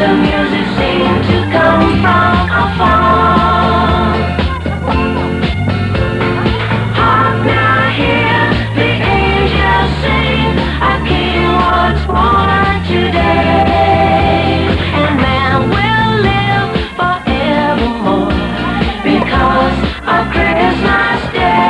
The music seemed to come from afar. Hark now, hear the angels sing, a king was born today, and man will live forevermore because of Christmas Day.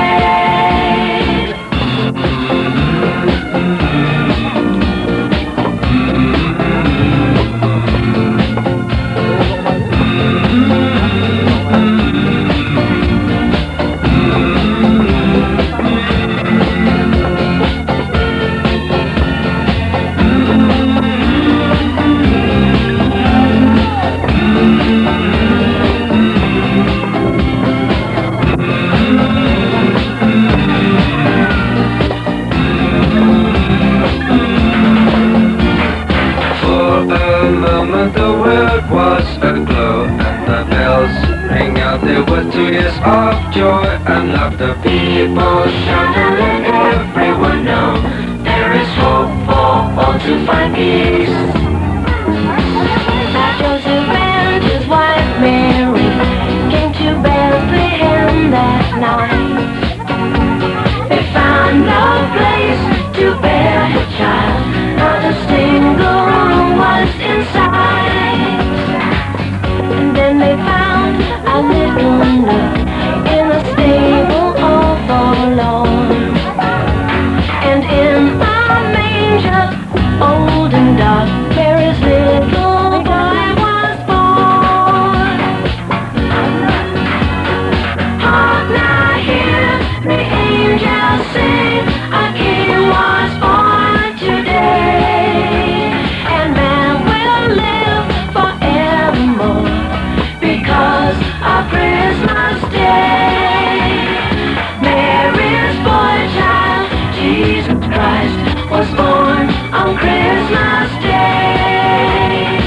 The world was aglow and the bells rang out. There were tears of joy and laughter. People shouted, let everyone know there is hope for all to find peace. Now Joseph and his wife Mary came to Bethlehem that night. They found no place to bear a child, not a single room was inside. And then they found a little nook in a stable all forlorn. And in a manger, old and dark, Mary's little boy was born. Hark now, hear the angels sing, a king was born today, and man will live forevermore because of Christmas Day. Mary's boy child, Jesus Christ, was born on Christmas Day.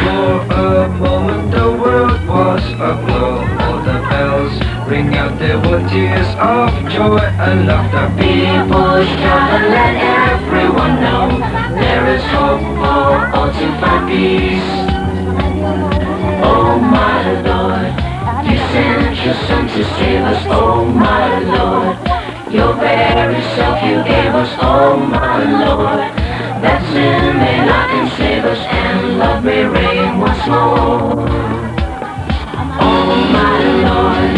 For a moment the world was aglow. All the bells ring out. There were tears of joy and laughter. People shout and let everyone know there is hope for all to find peace. Oh my Lord, you sent your Son to save us. Oh my Lord, your very self you gave us. Oh my Lord, that sin may not enslave us and love may reign once more. Oh my Lord,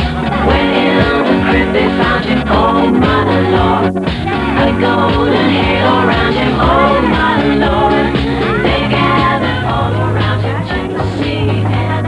when in the crib they found him. Oh my Lord, a golden halo around him. Oh my Lord, they gathered all around him to see and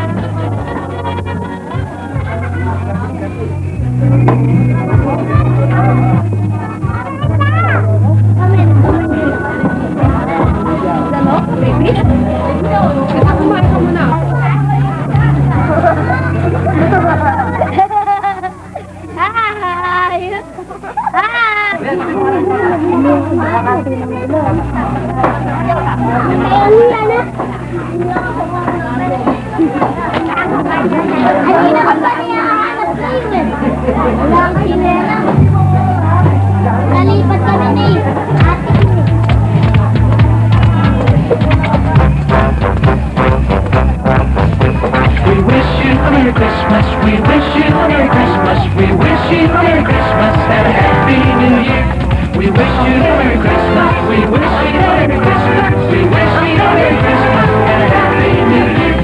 Nalipat kami ni ate. We wish you a Merry Christmas, we wish you a Merry Christmas, we wish you a Merry Christmas and a Happy New Year. We wish you a Merry Christmas, we wish you a Merry Christmas, we wish you a Merry Christmas and a Happy New Year.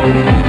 We love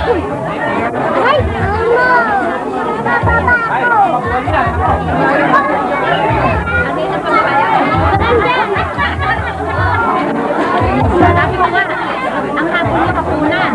Ay, Sabi mo nga, ang hapon niya kapunan.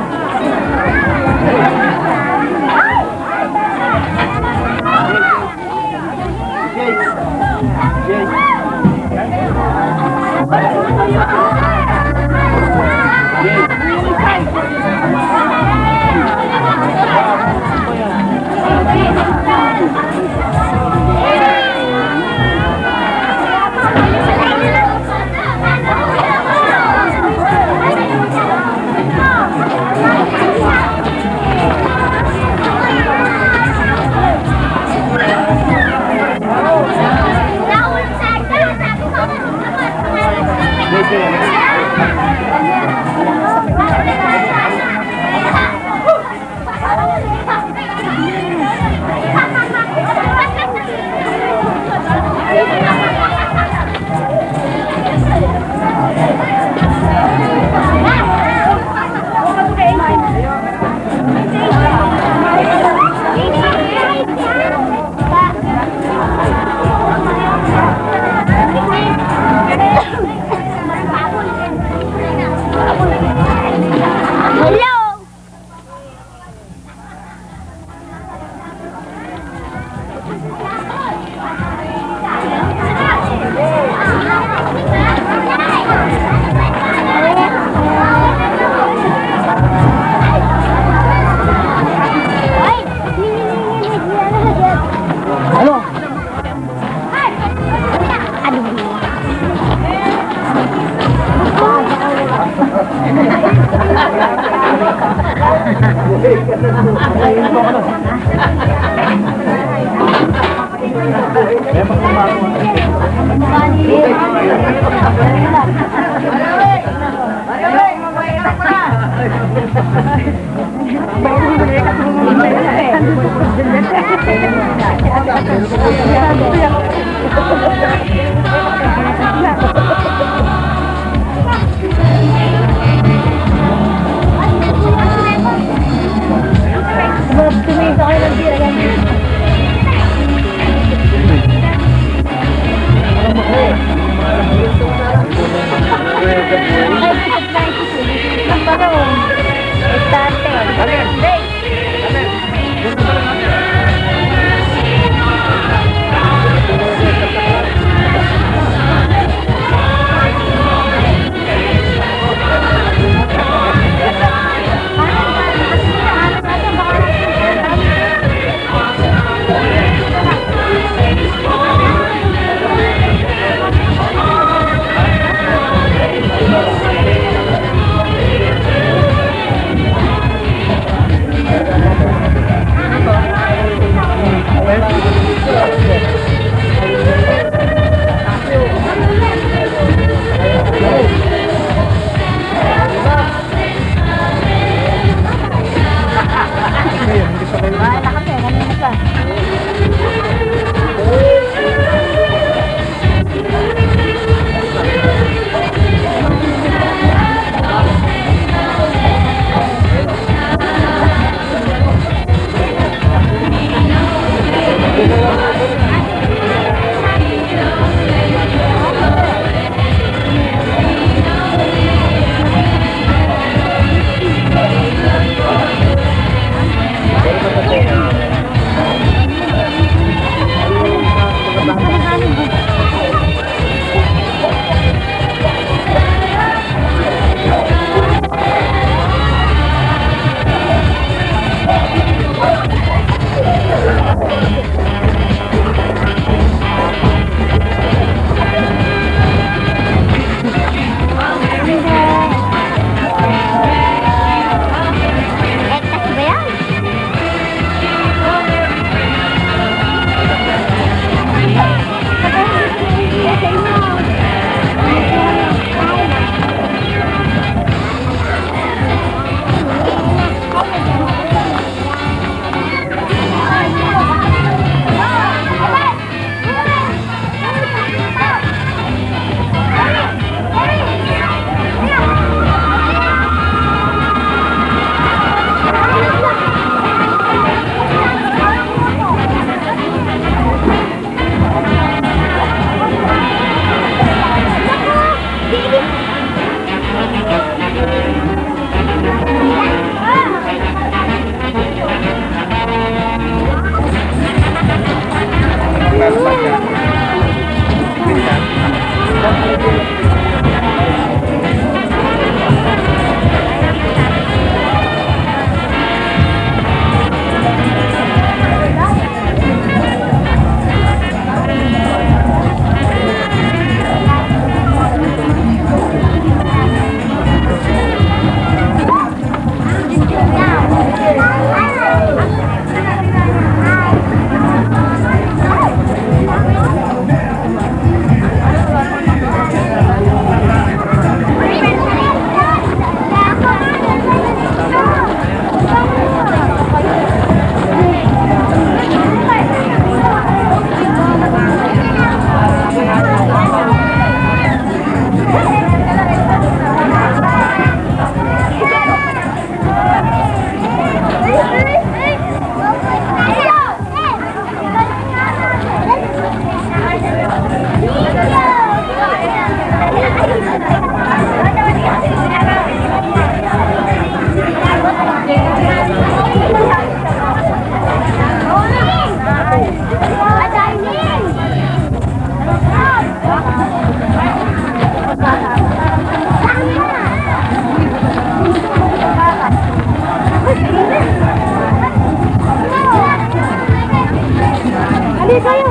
Hindi kayo.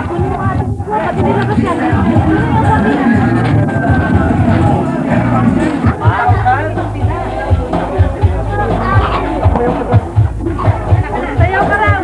Pati nilabas Sayaw ka lang.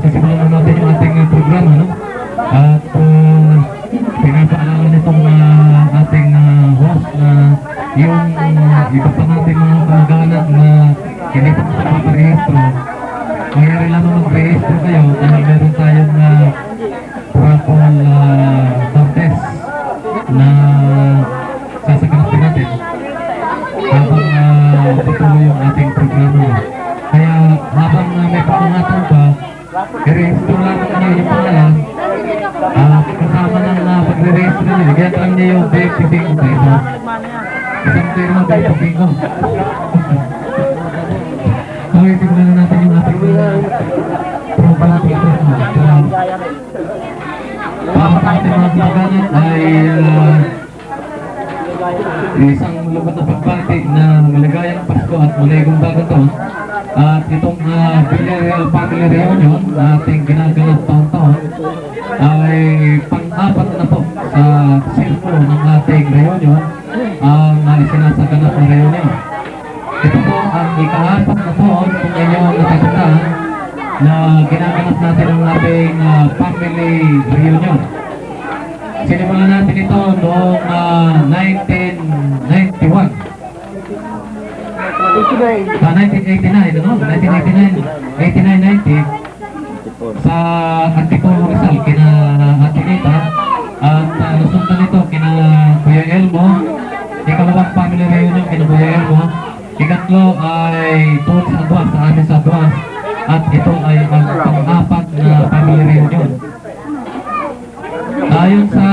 Sisimulan na natin yung ating programa, no? At pinapaalala nitong ating host na yung iba pa natin mga kamag-anak na hindi pa nakaparehistro. Mayroon lang mag-rehistro kayo dahil meron tayong raffle contest na sasaganapin natin habang patuloy yung ating programa. Kaya habang may pangatong pa, i-rehistro lang niyo yung pangalan. Kasama ng pag-rehistro niyo, bigyan lang niyo yung bingo kayo. Isang pirma tayo bingo. Okay, tignan na natin yung ating program dito. Para sa ating mga kamag-anak ay isang lubot na pagbati na maligayang Pasko at maligong bagong taon. At itong Villarreal Family Reunion na ating ginaganap taon-taon ay pang-apat na po sa sirko ng ating reunion ang isinasaganap na reunion. Ito po ang ika-apat na taon kung inyong natatandaan na ginaganap natin ang ating family reunion. Sinimulan natin ito noong 1991. 1989, ano? 1989, 89-90 sa Antipolo Rizal, kina Ate Nita, at nasundan nito kina Kuya Elmo, ikalawang family reunion kina Kuya Elmo, ikatlo ay doon sa Aduas, sa amin sa Aduas, at ito ay ang pang-apat na family reunion. Ayon sa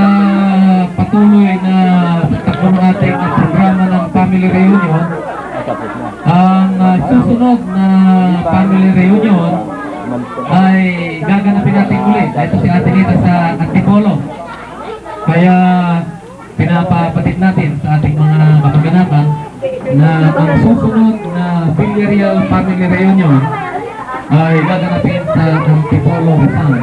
patuloy na takbo ng ating programa ng family reunion, ang susunod na family reunion ay gaganapin natin ulit. Ito si Ate Nita sa Antipolo. Kaya pinapapatid natin sa ating mga kapag-anakan na ang susunod na Villarreal family reunion ay gaganapin sa Antipolo Rizal.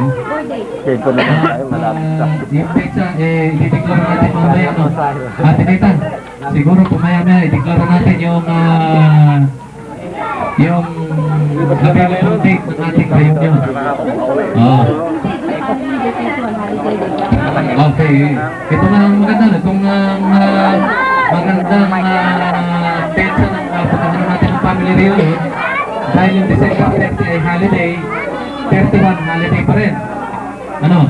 Yung pizza, i-declare natin mamaya, no? Ate Nita, siguro pumaya-maya, i-declare natin yung available date ng ating reunion. Okay, ito na ang maganda, itong magandang petsa ng pagkakaroon natin ng family reunion. Dahil yung December 30 ay holiday, 31 holiday pa rin. Ano?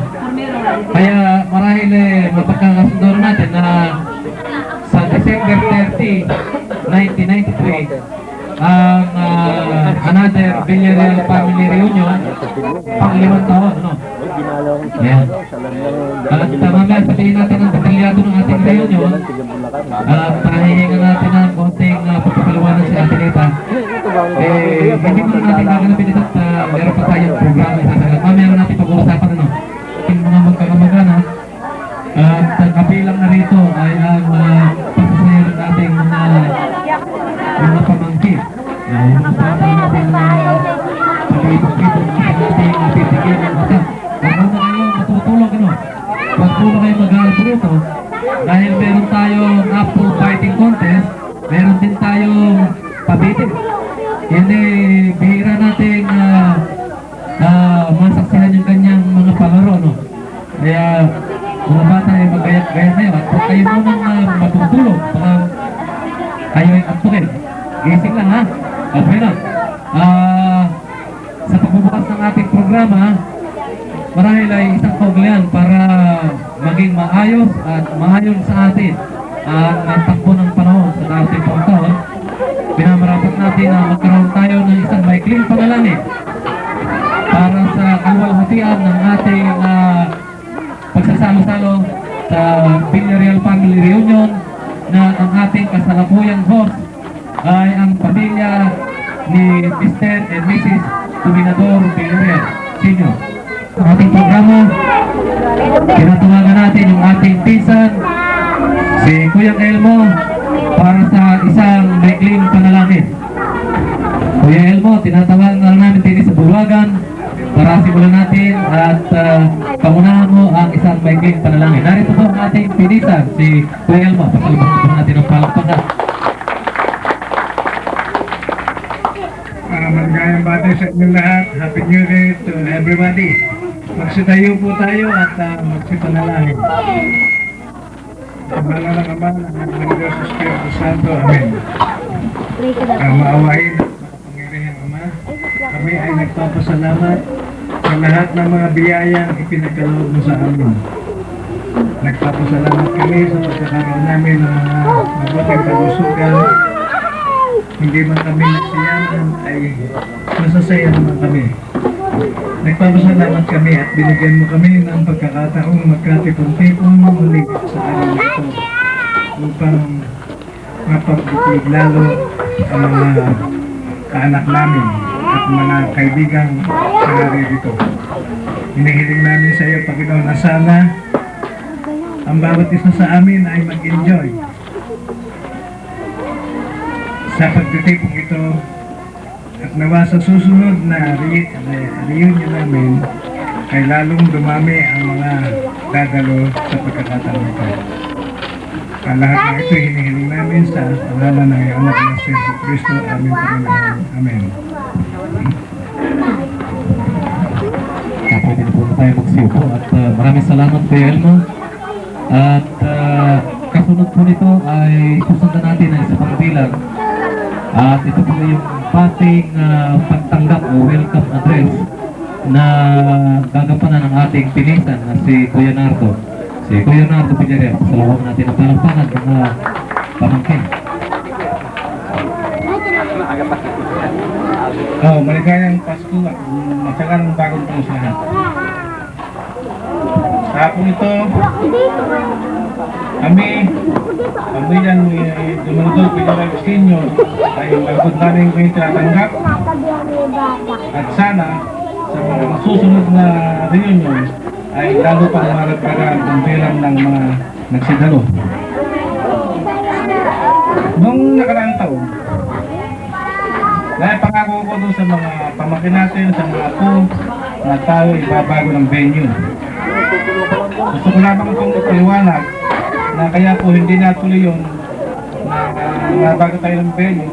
Kaya marahil mapagkakasundo natin na sa December 30, 1993 ang another Villarreal family reunion pang-limang taon, no? Yan. At mamaya sabihin natin ang detalyado ng ating reunion at pahihingan natin ng konting pagpapaliwanan si Ate Nita. Hindi mo natin gaganapin ito at meron pa tayong programa isasagat. Mamaya natin pag-uusapan, ano? Yung mga magkakamagana at kabilang na rito ay ang pagsasayo ng ating mga pamangkin. Yung pagsasayo natin din tayong pabitin. Hindi, bihira natin masaksihan yung kanyang mga palaro, no? Kaya, mga bata ay magayat-gayat na yun. At kung kayo munang matutulog, parang kayo ay antukin. Gising lang, ha? Okay na. Sa pagbubukas ng ating programa, marahil ay isang kaugalian para maging maayos at maayon sa atin ang takbo ng panahon sa ating pagtaon. Pinamarapat natin na magkaroon tayo ng isang maikling panalangin para sa kaluwalhatian ng ating pagsasalo-salo sa Villarreal Family Reunion, na ang ating kasalukuyang host ay ang pamilya ni Mr. and Mrs. Dominador Villarreal Sr. Sa ating programa, tinatawagan natin yung ating pinsan, si Kuya Elmo, para sa isang maikling panalangin. Kuya Elmo, tinatawagan na namin din sa bulwagan para simulan natin at pangunahan mo ang isang maikling panalangin. Narito po ang ating pinsan, si Kuya Elmo. Pasalubong po natin ang palakpakan. Maligayang bati sa inyong lahat. Happy New Year to everybody. Magsitayo po tayo at magsipanalangin. Ang bala ng Ama, ng Diyos sa Espiritu Santo. Amen. Maawain at makapangyarihang Ama, kami ay nagpapasalamat sa lahat ng mga biyayang ipinagkaloob mo sa amin. Nagpapasalamat kami sa pagkakaroon namin ng mga mabuting kalusugan. Hindi man kami nagsiyahan ay masasaya naman kami. Nagpapasalamat kami at binigyan mo kami ng pagkakataong magkatipon-tipon muli sa araw na ito upang mapagbuklog lalo ang mga kaanak namin at mga kaibigang naririto. Hinihiling namin sa iyo, Panginoon, na sana ang bawat isa sa amin ay mag-enjoy sa pagtitipong ito, at nawa sa susunod na reunion namin ay lalong dumami ang mga dadalo sa pagkakataon ito. Ang lahat ng ito hinihiling namin sa pangalan ng iyong anak na si Kristo, aming Panginoon. Amen. Pwede na po tayo magsiupo at maraming salamat kay Elmo. At kasunod po nito ay susundan natin ang isa pang bilang. At ito po yung pating pagtanggap o welcome address na gagampanan ng ating pinisan na si Kuya Nardo. Si Kuya Nardo Villarreal. Salamat natin ang palakpakan ng mga pamangkin. Maligayang Pasko at masagang bagong taon sa lahat. Sa hapon ito, kami, pamilyang Dominador Villarreal Sr. ay magod namin kayo tinatanggap, at sana sa mga susunod na reunion ay lalo pang maragdagan ang bilang ng mga nagsidalo. Noong nakaraang taon, dahil pangako ko doon sa mga pamangkin natin, sa mga apo, na tayo ibabago ng venue. Gusto ko lamang itong ipaliwanag na kaya po hindi natuloy yun na bago tayo ng venue,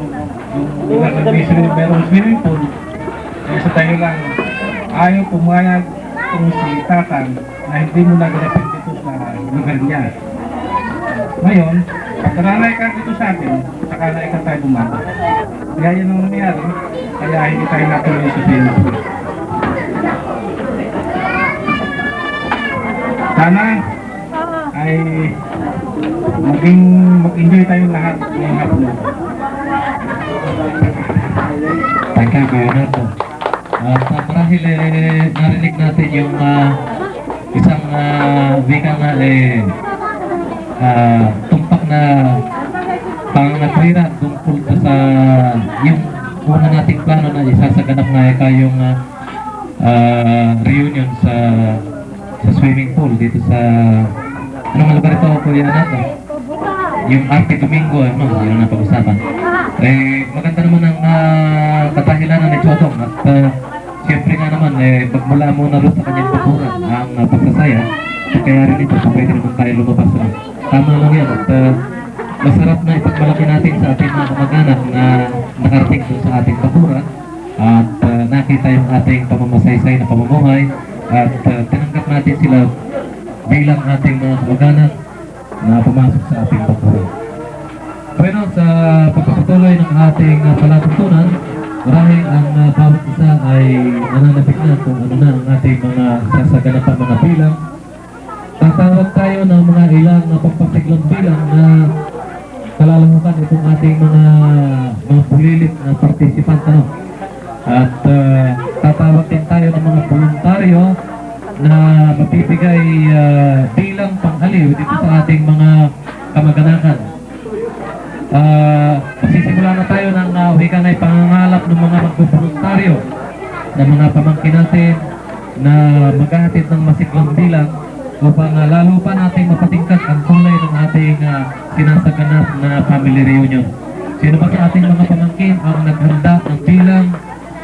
yung merong swimming pool, ay sa tayo lang ayaw pumayag itong si Tatang na hindi mo naganapin dito sa lugar niya. Ngayon, pagkaranay ka dito sa atin, saka na ikaw tayo bumata. Kaya yun ang nangyari, kaya hindi tayo natuloy sa swimming pool. Sana ay mag-enjoy tayong lahat ngayong hapon. Thank you, Kuya Nardo. At marahil narinig natin yung isang wika nga tumpak na pangatwira tungkol sa yung una nating plano na isasaganap nga kayong reunion sa swimming pool dito sa anong lugar ito, Kuya Nardo? Yung Arte Domingo, yun ang pag-usapan. Maganda naman ang katahilanan ni Chotong at siyempre nga naman, pagmula muna rin sa kanyang bakuran ang pagsasaya, kaya rin ito, pwede naman tayo lumabas. Tama lang yan at masarap na ipagmalaki natin sa ating mga kamag-anak na nakarating doon sa ating bakuran at nakita yung ating pamamasaysay na pamumuhay at tinanggap natin sila bilang ating mga kamag-anak na pumasok sa ating bakuran. Bueno, sa pagpapatuloy ng ating palatuntunan, marahil ang bawat isa ay nananabik na kung ano na ang ating mga sasaganapang mga bilang. Tatawag tayo ng mga ilang pagpasiglang bilang na kalalamukan itong ating mga pulilit na participant. At tatawag din tayo ng mga voluntaryo na mapipigay bilang pang-aliw dito sa ating mga kamag-anakan. Magsisimula na tayo ng wikang ay pangangalap ng mga magbuboluntaryo na mga pamangkin natin na maghahatid ng masiglang bilang upang lalo pa natin mapatingkat ang kulay ng ating sinasaganap na family reunion. Sino ba sa ating mga pamangkin ang naghanda ng bilang,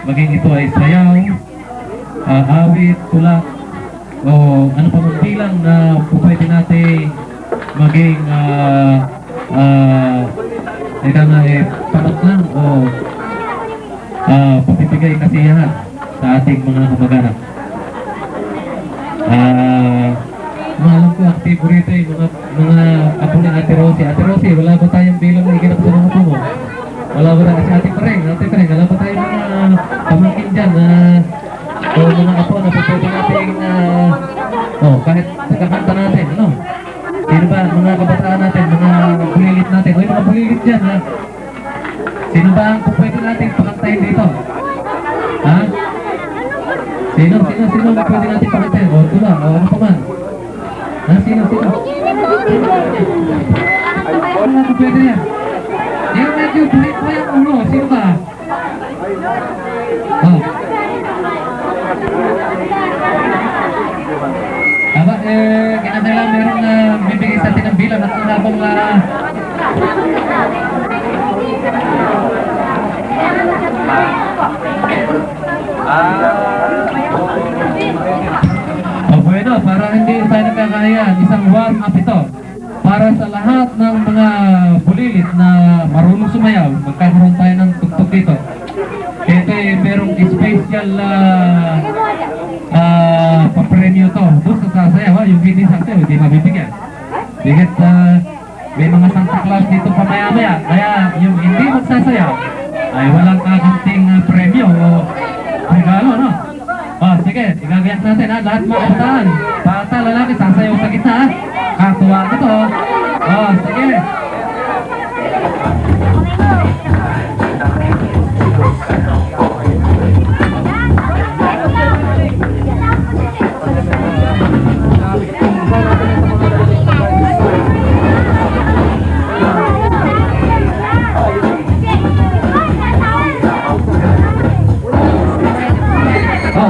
maging ito ay sayaw, awit, tulak, o ano pa mang bilang na pwede natin maging ika nga pamat lang o pagpipigay kasiyahan sa ating mga kamag-anak. Malam ko aktibo rito mga apo ni Ate Rosie. Ate Rosie, wala ba tayong bilang na ikinap sa mga apo mo? Wala ba na si Ate Pareng? Wala ba tayong mga pamangkin dyan o mga apo na pwede natin kahit nagkakanta natin, ano? Sino ba mga kabataan natin, mga bulilit natin? O yung mga bulilit dyan, ha? Sino ba ang pwede natin pakantayin dito? Ha? Sino ba pwede natin pakantayin? O tula, o ano pa man? Ha? Sino? Ano ba pwede yan? Yung medyo bulit mo yung ulo, sino ba? Kinakailangan meron na bibigay sa atin ng bilang at habang bueno, para hindi tayo nagkakayan, isang warm-up ito para sa lahat ng mga bulilit na marunong sumayaw. Magkakaroon tayo ng tugtog dito. Ito merong special papremyo to. Doon sa sasayaw, yung hindi sasayaw, hindi mabibigyan. Dikit may mga Santa Claus dito pa maya-maya. Kaya yung hindi magsasayaw ay walang kaganting premyo o regalo, no? Sige, igagayak natin ha. Lahat mga kabataan. Bata, lalaki, sasayaw sa gitna ha. Katuwa ito. Sige.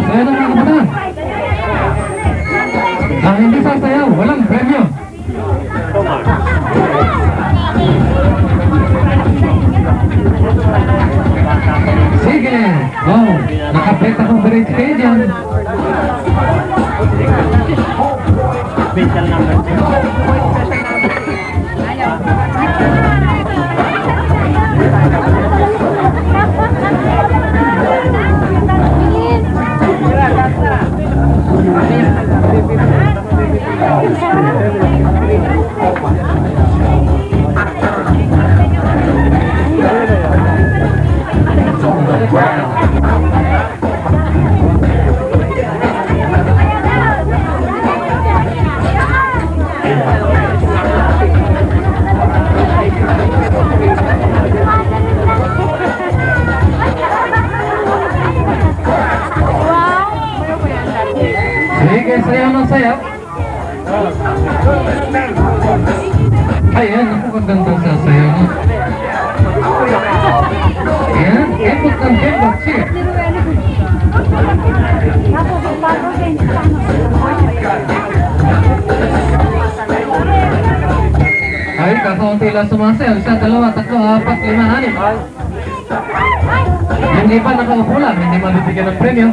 Kaya na mga kabataan. Ang hindi sasayaw, walang premyo. Sige. Nakapit akong bridge kayo dyan. Special number 'Saya. Ayan, ako kagandang sasayaw mo. Ayan, kembot ng kembot siya. Ay, kakaunti lang sumasayaw. 1, 2, 3, 4, 5, 6. Yung iba nakaupo lang, hindi mabibigyan ng premyo.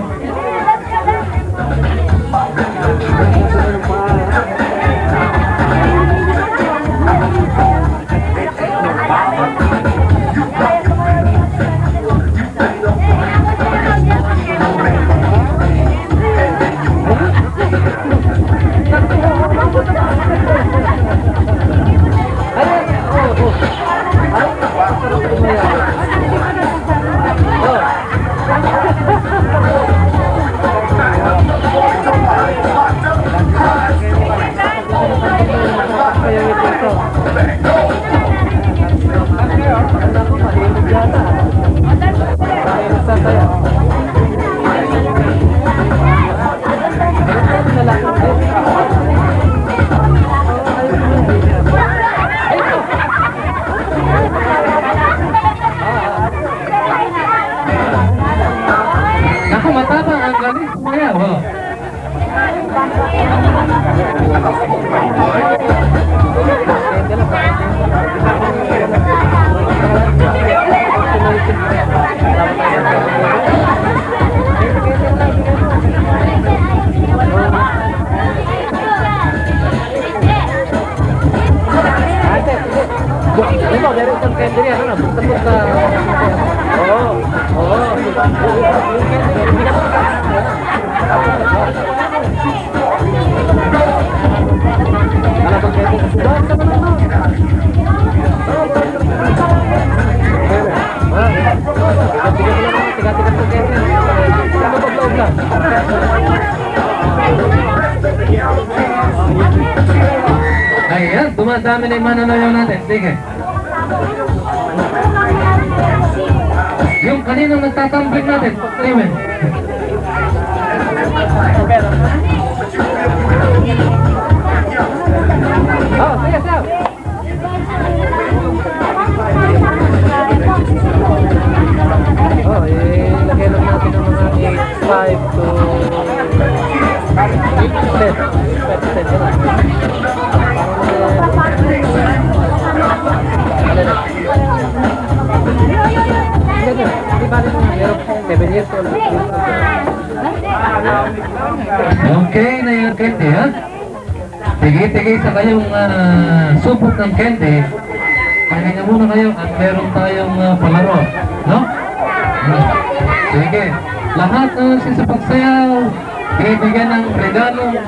Naku, matapang ang galing. Kaya, wow. Ayan, dumadami na yung mananayaw natin. Sige. Yung kaninang nagtatumbling natin. Amen. Oh, sige, sige. Oh, ilagay lang natin ng mga 8.5 to 7 years old. Okay, na yung candy, ha? Tigay-tigay sa kayong supot ng candy. Pahinga muna kayo at meron tayong palaro, no? Sige, lahat na nagsisipagsayaw, bibigyan ng regalong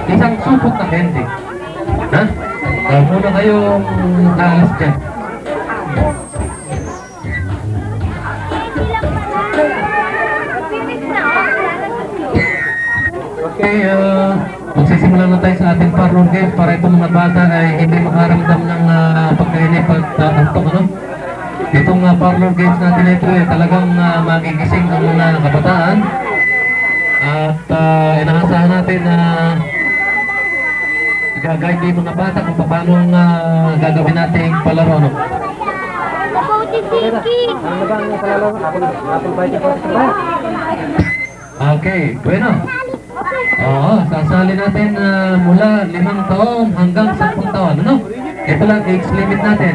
isang supot na candy. Ha? Muna kayong alas dyan. Okay, magsisimulan na tayo sa ating parlor game para itong mga bata ay hindi makaramdam ng pagkainip at antok, ano? Itong parlor games natin ito ay talagang magigising ang mga kabataan at inaasahan natin na gagawin din mga bata kung paano gagawin natin palaro, no? Okay, bueno. Oo, sasali natin mula 5 taon hanggang 10 taon, ano? Ito lang age limit natin.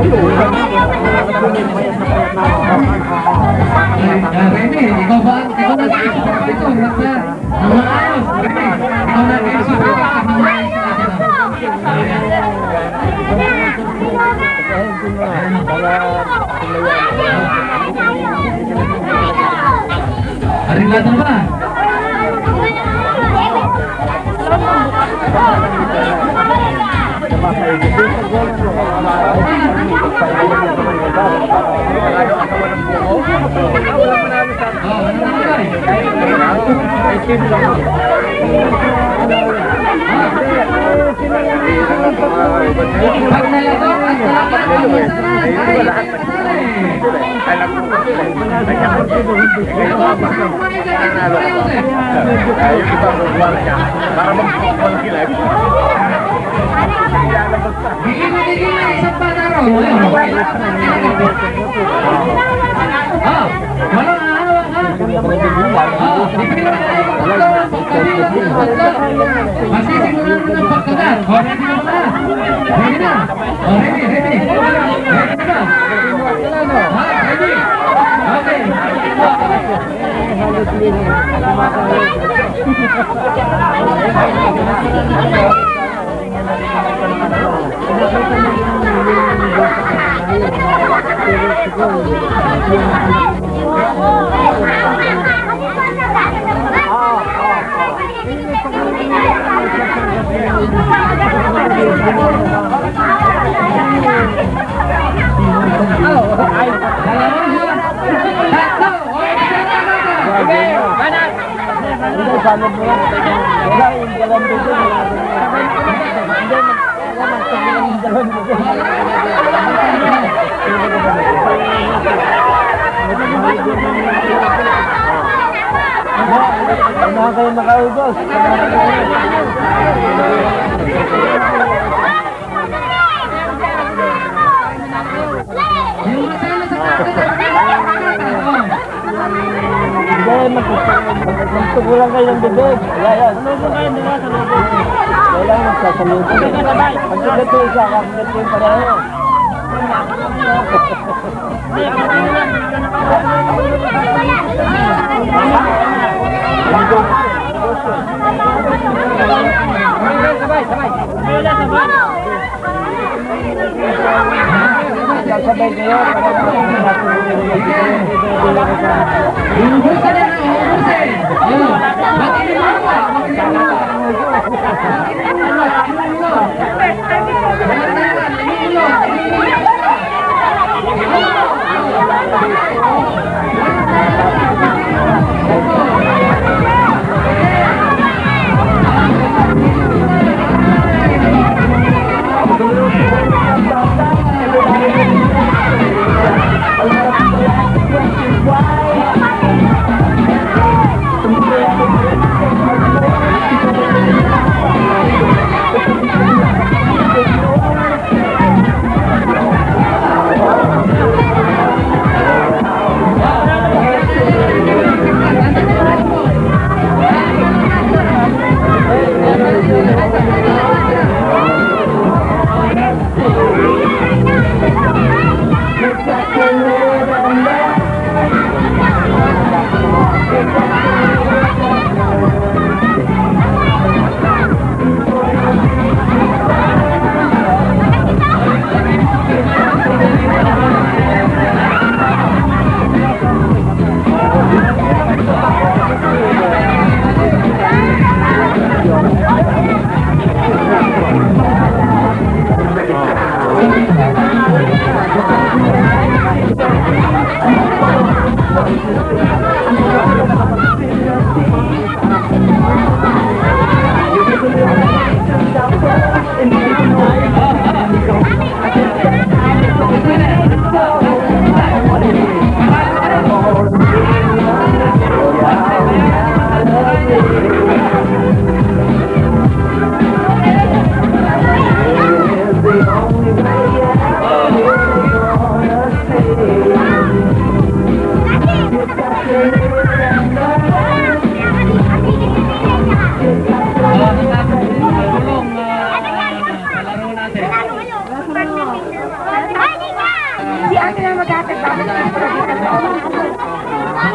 Remy, ikaw ba? Ikaw na kayo sa ito. Maayos. Remy, ikaw na kayo sa ito. Arigado ba? Pag nalagok at nalagok para magpapalaki sila. Higil na isang panaro. Walang ahawak ha. Masisimulan mo ng pagkagat. Ready na ba? Ready na? Ready. Ready na? Ready? Okay. kayo makaugos. Hindi, magtugulan kayo ng bibig. Yan. Lugo kayo nila sa lugo. Kailangan magsasaludo. Pagkagat ko isa, pagkagat ko yung pareho. Sabay kayo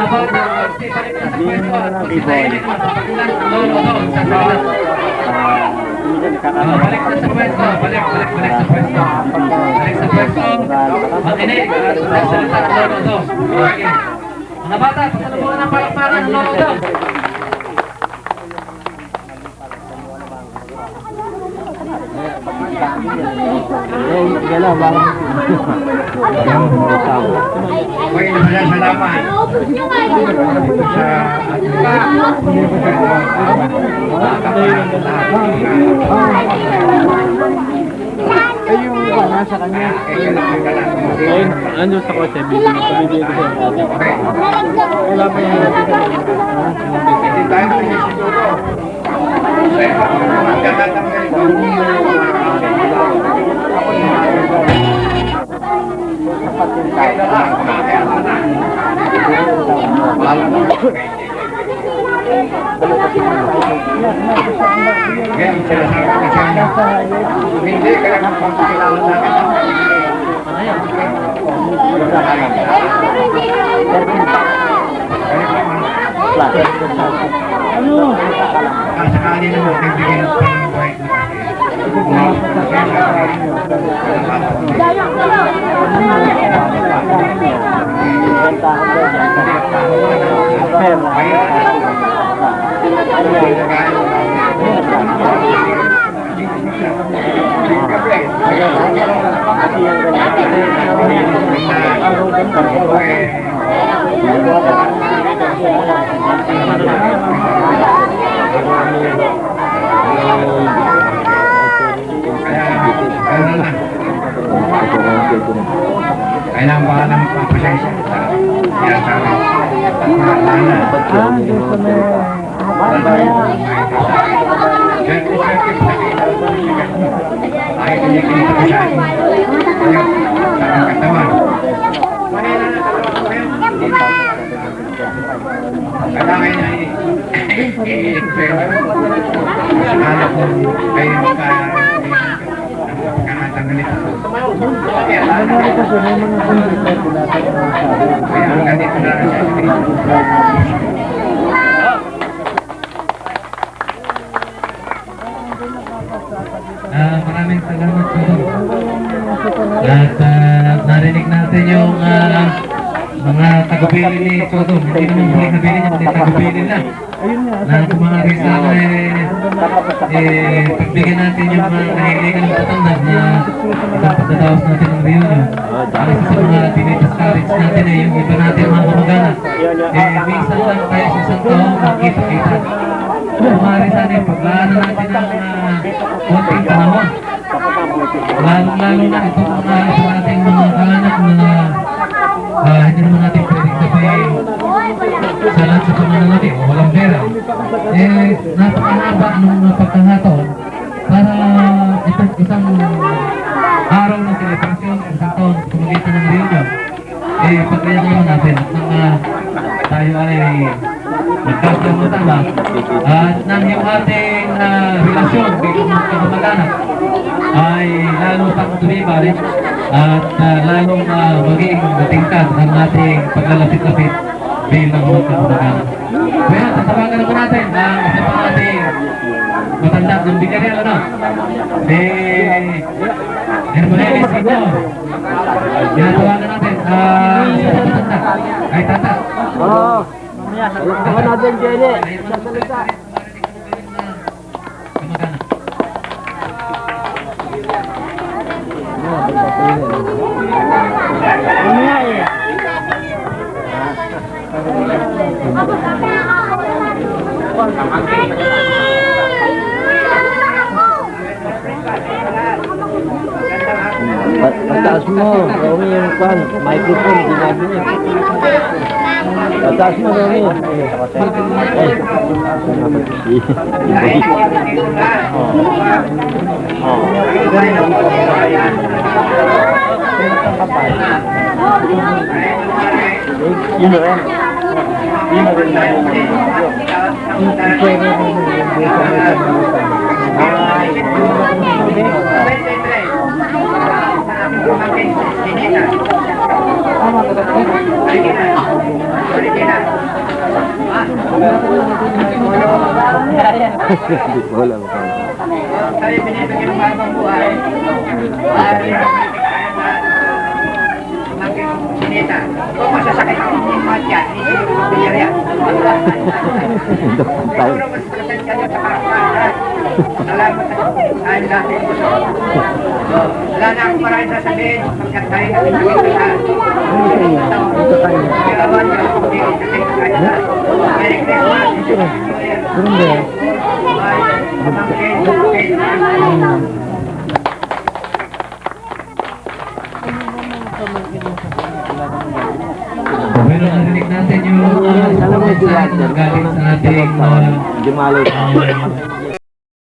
habang balik na sa pwesto at magsitayin naman sa pagkulan ng lolo doon sa salat. Balik na sa pwesto, balik sa pwesto. Balik sa pwesto, makinig at nagsalita ng lolo doon. Okay. Mga bata, pasalubungan ng palakpakan ng lolo doon. Nasa kanya. Ano sa kotse? Bibigyan ko sa ate. Wala pa yung hindi tayo siguro. Hindi kaya magpapakilala sa akin. Ano? Sakali na mo, bibigyan ng pang-white na kailangan ba na magpapasensya sa sinasabi? Ay, kinikinig ko siya. Ang katawan. Kailangan niya akala ko kayo magkahatang ganito. Kaya ang ganito na maraming salamat po. At narinig natin yung mga taga-bili ni Chodong. Hindi naman huling nabili niya, kundi taga-bili na. Na kumari sana pagbigyan natin yung mga nahiligan ng patanda na pagkatapos natin ng reunion. Para sa mga dinidiscourage natin yung iba natin mga kamag-anak. Minsan lang tayo sa isang taon magkita-kita. Kumari sana paglaanan natin ng konting panahon. Lalo-lalo na itong mga sa ating mga kaanak na hindi naman natin pwedeng sabihin sa lahat sa pananalabi o walang pera. Napakahaba nung pagkakataon para itong isang araw ng celebration, isang taon kumagitan ng reunion. Pagkaya naman natin tayo ay nagkakamutan ba at nang yung ating relasyon bilang magkamag-anak ay lalo pang tumibalik at lalong maging tingkad ang ating paglalapit-lapit bilang magkamag-anak. Kaya tatawagan naman natin ang isa pang ating matanda ng Bigarel, ano? Si Hermonelis Ito. Tinatawagan natin isa pang matanda ay tata. Oo. Ako natin, Jenny. Sasalita. Kamag-anak. Ano nga eh? Pataas mo, Romy, yung kwan, microphone, ginabi niya. Pataas mo, Romy. Yun rin. Yun rin na yung Original. Hindi ko alam. Tayo binibigyan ng bagong buhay. Sinita. Kung masasakit ang imat yan, hindi ko mabiyar yan. Siguro mas kasal ka niya sa kakakaan. Salamat sa tayo natin po sa wala na akong maraming sasabihin pagkat tayo nagsasabihin ka na. Kailangan niya ako hindi ko sabihin ka na. Merry Christmas. Pero narinig natin yung mensahe na galing sa ating Jumalo.